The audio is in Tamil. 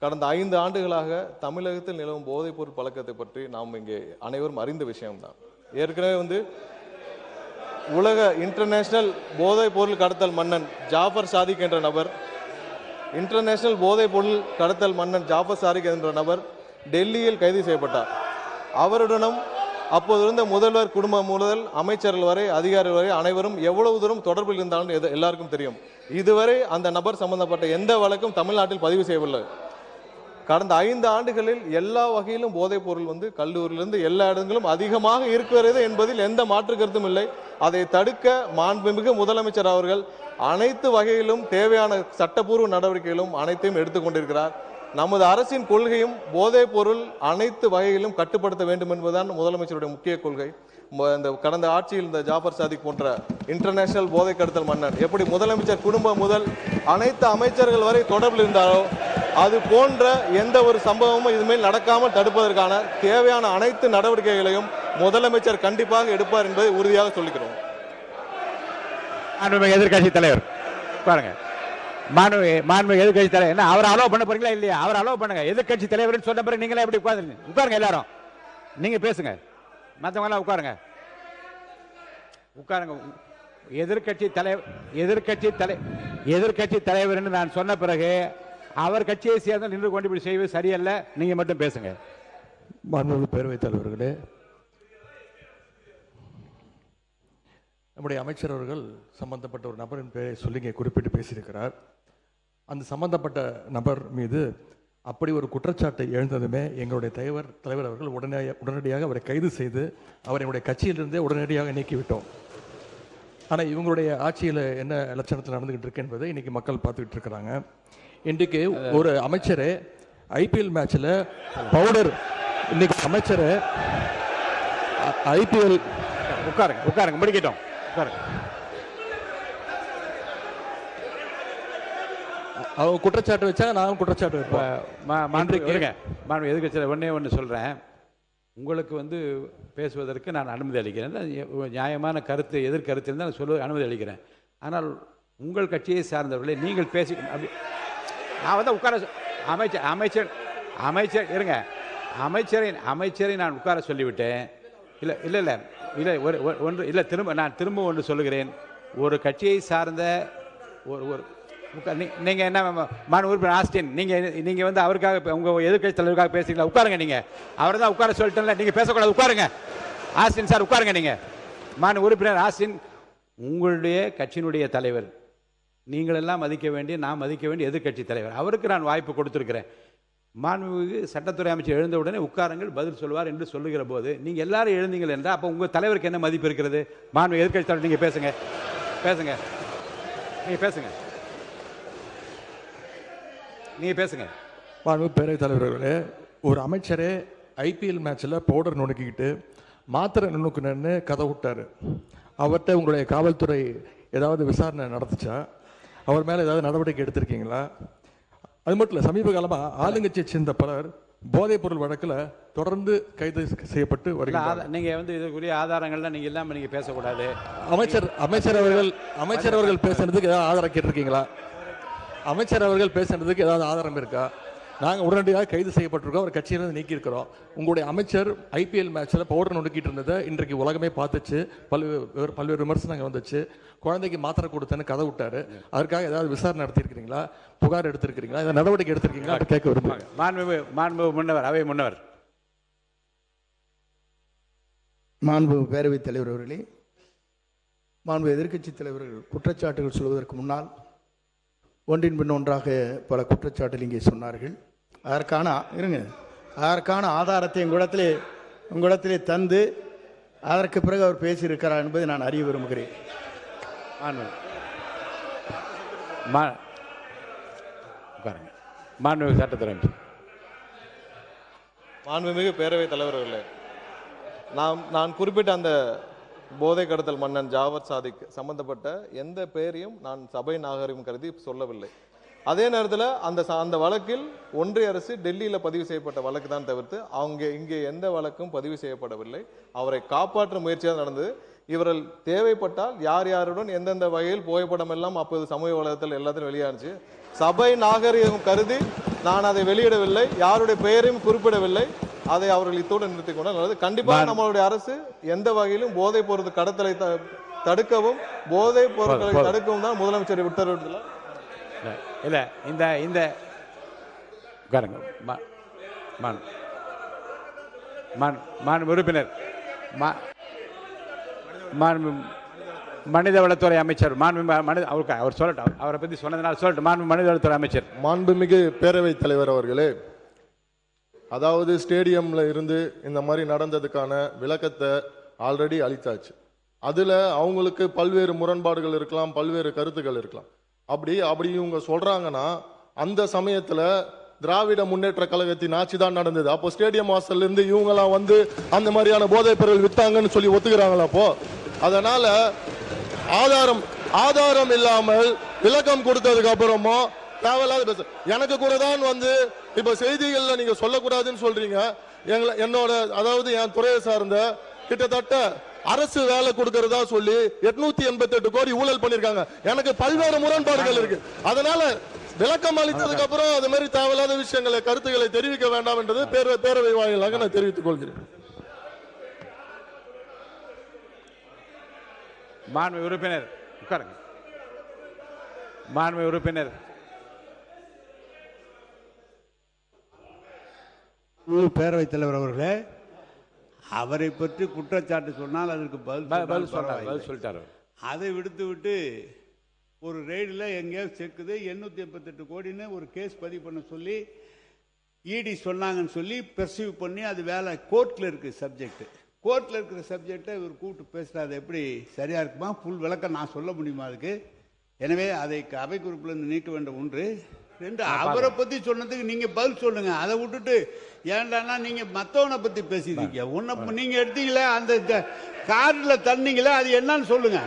கடந்த 5 ஆண்டுகளாக தமிழகத்தில் நிலவும் போதைப்பொருள் பழக்கத்தை பற்றி நாம் இங்கே அனைவரும் அறிந்த விஷயம்தான். ஏற்கனவே உலக இன்டர்நேஷனல் போதைப் பொருள் கடத்தல் மன்னன் ஜாஃபர் சாதிக் என்ற நபர் டெல்லியில் கைது செய்யப்பட்டார். அவருடனும் அப்போது இருந்த முதல்வர் குடும்பம் முதல் அமைச்சர்கள் வரை அதிகாரிகள் வரை அனைவரும் எவ்வளவு தூரம் தொடர்பில் இருந்தாலும் எல்லாருக்கும் தெரியும். இதுவரை அந்த நபர் சம்பந்தப்பட்ட எந்த வழக்கும் தமிழ்நாட்டில் பதிவு செய்யவில்லை. கடந்த 5 ஆண்டுகளில் எல்லா வகையிலும் போதைப் பொருள் கல்லூரியிலிருந்து எல்லா இடங்களும் அதிகமாக இருக்கிறது என்பதில் எந்த மாற்று கருத்தும் இல்லை. அதை தடுக்க மாண்புமிகு முதலமைச்சர் அவர்கள் அனைத்து வகையிலும் தேவையான சட்டப்பூர்வ நடவடிக்கைகளும் அனைத்தையும் எடுத்துக்கொண்டிருக்கிறார். நமது அரசின் கொள்கையும் போதைப் பொருள் அனைத்து வகையிலும் கட்டுப்படுத்த வேண்டும் என்பதுதான் முதலமைச்சருடைய முக்கிய கொள்கை. இந்த கடந்த ஆட்சியில் இந்த ஜாஃபர் சாதிக் போன்ற இன்டர்நேஷனல் போதை கடத்தல் மன்னன் எப்படி முதலமைச்சர் குடும்பம் முதல் அனைத்து அமைச்சர்கள் வரை தொடர்பில் இருந்தாரோ அது போன்ற எந்த ஒரு சம்பவமும் இதுமேல் நடக்காமல் தடுப்பதற்கான தேவையான அனைத்து நடவடிக்கைகளையும் முதலமைச்சர் கண்டிப்பாக எடுப்பார் என்பதை உறுதியாக சொல்லிக்கிறோம். எதிர்கட்சி தலைவர் பாருங்க, மாண்பு எதிர்கட்சி தலைவர் என்ன அவர் அலோவ் பண்ண போறீங்களா இல்லையா? அவர் அலோவ் பண்ணுங்க. எதிர்கட்சி தலைவர் சொன்ன பிறகு நீங்களே எப்படி உட்காருங்க, எல்லாரும் நீங்க பேசுங்க, மற்றவங்க எல்லாம் உட்காருங்க. எதிர்கட்சி தலைவர் என்று நான் சொன்ன பிறகு அவர் கட்சியை சேர்ந்து நின்று கொண்டு இப்படி செய்வது சரியல்ல. நீங்க மட்டும் பேசுங்க. மாண்புமிகு பேரவைத் தலைவர்களே, நம்முடைய அமைச்சர் அவர்கள் சம்பந்தப்பட்ட ஒரு நபரின் பெயரை சொல்லி இங்கே குறிப்பிட்டு பேசியிருக்கிறார். அந்த சம்பந்தப்பட்ட நபர் மீது அப்படி ஒரு குற்றச்சாட்டு எழுந்ததுமே எங்களுடைய தலைவர் அவர்கள் உடனடியாக அவரை கைது செய்து அவரை என்னுடைய கட்சியிலிருந்தே உடனடியாக நீக்கிவிட்டோம். ஆனால் இவங்களுடைய ஆட்சியில் என்ன லட்சணத்தில் நடந்துகிட்டு இருக்கு என்பதை இன்னைக்கு மக்கள் பார்த்துக்கிட்டு இருக்கிறாங்க. இன்றைக்கு ஒரு அமைச்சர் ஐபிஎல் மேட்சில் பவுடர், இன்னைக்கு அமைச்சர் ஐபிஎல் உட்காருங்க முடிக்கட்டும். அவங்க குற்றச்சாட்டு வச்சா நான் குற்றச்சாட்டு வைப்பேன். எதிர்கட்சியில் ஒன்று சொல்கிறேன். உங்களுக்கு பேசுவதற்கு நான் அனுமதி அளிக்கிறேன். நியாயமான கருத்து எதிர்கருத்து இருந்தால் சொல்ல அனுமதி அளிக்கிறேன். ஆனால் உங்கள் கட்சியை சார்ந்தவர்களை நீங்கள் பேசி நான் உட்கார அமைச்சர் இருங்க, அமைச்சரை நான் உட்கார சொல்லிவிட்டேன். இல்லை ஒன்று இல்லை, திரும்ப ஒன்று சொல்லுகிறேன். ஒரு கட்சியை சார்ந்த ஒரு நீங்கள் என்ன மாநில உறுப்பினர் ஆஸ்டின், நீங்கள் அவருக்காக உங்கள் எதிர்கட்சி தலைவருக்காக பேசுறீங்களா? உட்காருங்க. நீங்கள் அவரை தான் உட்கார சொல்லிட்டேன்ல, நீங்கள் பேசக்கூடாது. உட்காருங்க. ஆஸ்டின் சார் உட்காருங்க. நீங்கள் மாநில உறுப்பினர் ஆஸ்டின், உங்களுடைய கட்சியினுடைய தலைவர், நீங்கள் எல்லாம் மதிக்க வேண்டிய, நான் மதிக்க வேண்டிய எதிர்கட்சி தலைவர், அவருக்கு நான் வாய்ப்பு கொடுத்துருக்கிறேன். மாண்புமிகு சட்டத்துறை அமைச்சர் எழுந்த உடனே உட்காருங்கள், பதில் சொல்வார் என்று சொல்லுகிற போது நீங்கள் எல்லாரும் எழுந்தீங்கள் என்றால் அப்போ உங்கள் தலைவருக்கு என்ன மதிப்பு இருக்கிறது? மாண்பு எதிர்கட்சி தலைவர், நீங்கள் பேசுங்க. மாண்பு பேரவைத் தலைவர்களே, ஒரு அமைச்சரே ஐபிஎல் மேட்சில் பவுடர் நுணுக்கிக்கிட்டு மாத்திரை நுணுக்குன்னு கதை விட்டார். அவர்கிட்ட உங்களுடைய காவல்துறை ஏதாவது விசாரணை நடத்துச்சா? அவர் மேலே ஏதாவது நடவடிக்கை எடுத்திருக்கீங்களா? அது மட்டும் இல்லை, சமீப காலமாக ஆளுங்கட்சியை சேர்ந்த பலர் போதைப் பொருள் வழக்கில் தொடர்ந்து கைது செய்யப்பட்டு வருகிறார். நீங்கள் இதுக்குரிய ஆதாரங்கள்லாம் நீங்கள் இல்லாமல் நீங்கள் பேசக்கூடாது. அமைச்சர் அவர்கள் பேசுனதுக்கு ஏதாவது ஆதாரம் கேட்டிருக்கீங்களா? அமைச்சர் அவர்கள் பேசுனதுக்கு ஏதாவது ஆதாரம் இருக்கா? நாங்கள் உடனடியாக கைது செய்யப்பட்டிருக்கோம், ஒரு கட்சியிலிருந்து நீக்கியிருக்கிறோம். உங்களுடைய அமைச்சர் ஐபிஎல் மேட்ச்சில் பவுடர் நொடுக்கிட்டு இருந்ததை இன்றைக்கு உலகமே பார்த்துச்சு, பல்வேறு விமர்சனங்கள் வந்துச்சு. குழந்தைக்கு மாத்திரை கொடுத்தேன்னு கதை விட்டாரு. அதற்காக ஏதாவது விசாரணை நடத்தியிருக்கிறீங்களா? புகார் எடுத்திருக்கிறீங்களா? ஏதாவது நடவடிக்கை எடுத்திருக்கீங்களா? கேட்க விரும்புகிறேன். மாண்பு முன்னவர், அவை முன்னவர். மாண்பு பேரவைத் தலைவர் அவர்களே, மாண்பு எதிர்க்கட்சி தலைவர்கள் குற்றச்சாட்டுகள் சொல்வதற்கு முன்னால் ஒன்றின் பின் ஒன்றாக பல குற்றச்சாட்டுகள் இங்கே சொன்னார்கள். அதற்கான ஆதாரத்தை உங்களிடத்திலே தந்து அதற்கு பிறகு அவர் பேசியிருக்கிறார் என்பதை நான் அறிய விரும்புகிறேன். மாண்புமிகு பேரவைத் தலைவர்களே, நான் குறிப்பிட்ட அந்த போதை கடத்தல் மன்னன் ஜாஃபர் சாதிக் சம்பந்தப்பட்ட எந்த பெயரையும் நான் சபை நாகரிகம் கருதி சொல்லவில்லை. அதே நேரத்தில் அந்த வழக்கில் ஒன்றிய அரசு டெல்லியில் பதிவு செய்யப்பட்ட வழக்கு தான் தவிர்த்து இங்கே எந்த வழக்கும் பதிவு செய்யப்படவில்லை. அவரை காப்பாற்றும் முயற்சியாக நடந்தது. இவர்கள் தேவைப்பட்டால் யார் யாருடன் எந்தெந்த வகையில் புகைப்படம் எல்லாம் அப்போது சமூக வலைதளத்தில் எல்லாத்திலும் வெளியாச்சு. சபை நாகரிகம் கருதி நான் அதை வெளியிடவில்லை, யாருடைய பெயரையும் குறிப்பிடவில்லை. அதை அவர்கள் இத்தோடு நிறுத்திக் கொண்டால் நல்லது. கண்டிப்பாக நம்மளுடைய அரசு எந்த வகையிலும் போதைப் பொருள் கடத்தலை தடுக்கவும் போதைப் பொருட்களை தடுக்கவும் தான் முதலமைச்சர் உத்தரவிட்டுள்ளார். இல்ல இந்த இந்த உறுப்பினர் மனிதவளத்துறை அமைச்சர் அவர் சொல்லட்டும், அவரை பத்தி சொன்னதுனால சொல்லட்டும். மனிதவளத்துறை அமைச்சர். மாண்புமிகு பேரவைத் தலைவர் அவர்களே, அதாவது ஸ்டேடியம்ல இருந்து இந்த மாதிரி நடந்ததுக்கான விளக்கத்தை ஆல்ரெடி அளித்தாச்சு. அதுல அவங்களுக்கு பல்வேறு முரண்பாடுகள் இருக்கலாம், பல்வேறு கருத்துக்கள் இருக்கலாம். அப்படி இவங்க சொல்றாங்கன்னா அந்த சமயத்துல திராவிட முன்னேற்ற கழகத்தின் ஆட்சி தான் நடந்தது. அப்போ ஸ்டேடியம் வாசல்ல இருந்து இவங்கெல்லாம் வந்து அந்த மாதிரியான போதைப் பொருள் வித்தாங்கன்னு சொல்லி ஒத்துக்கிறாங்களா? அப்போ அதனால ஆதாரம் இல்லாமல் விளக்கம் கொடுத்ததுக்கு அப்புறமும் தேவையில்லாத பேச எனக்கு கூட தான் வந்து இப்ப செய்திகள்ல நீங்க சொல்லக்கூடாதுன்னு சொல்றீங்க. என்னோட அதாவது என் துறையை சார்ந்த கிட்டத்தட்ட அரசு வேலை கொடுக்கறதா சொல்லி 888 கோடி ஊழல் பண்ணிருக்காங்க. எனக்கு பல்வேறு முரண்பாடுகள் இருக்கு. அதனால விளக்கம் அளித்ததுக்கு அப்புறம் அது மாதிரி தேவையில்லாத விஷயங்களை கருத்துக்களை தெரிவிக்க வேண்டாம் என்றது பேரவை வாயிலாக நான் தெரிவித்துக் கொள்கிறேன். மாண்புமிகு உறுப்பினர் உட்காருங்க. மாண்புமிகு உறுப்பினர் பேரவைத் தலைவர் அவர்களே, அவரை பற்றி குற்றச்சாட்டு சொன்னால் அதற்கு பதில் சொல்லிட்டாரு. அதை விடுத்து விட்டு ஒரு ரெய்டில் எங்கேயாவது செக்குது 888 கோடின்னு ஒரு கேஸ் பதிவு பண்ண சொல்லி இடி சொன்னாங்கன்னு சொல்லி பெர்சீவ் பண்ணி அது வேலை கோர்ட்டில் இருக்குது சப்ஜெக்ட். கோர்ட்டில் இருக்கிற சப்ஜெக்டை இவர் கூப்பிட்டு பேசுகிறார். அது எப்படி சரியாக இருக்குமா? ஃபுல் விளக்கம் நான் சொல்ல முடியுமா அதுக்கு? எனவே அதை அவை குறிப்பிலிருந்து நீக்க வேண்டும். 1 2 அவரை பற்றி சொன்னதுக்கு நீங்கள் பதில் சொல்லுங்க. அதை விட்டுட்டு ஏன்டானா நீங்கள் மற்றவனை பற்றி பேசியிருக்கீங்க. நீங்கள் எடுத்தீங்களே அந்த கார்டில் தண்ணீங்களே அது என்னன்னு சொல்லுங்க.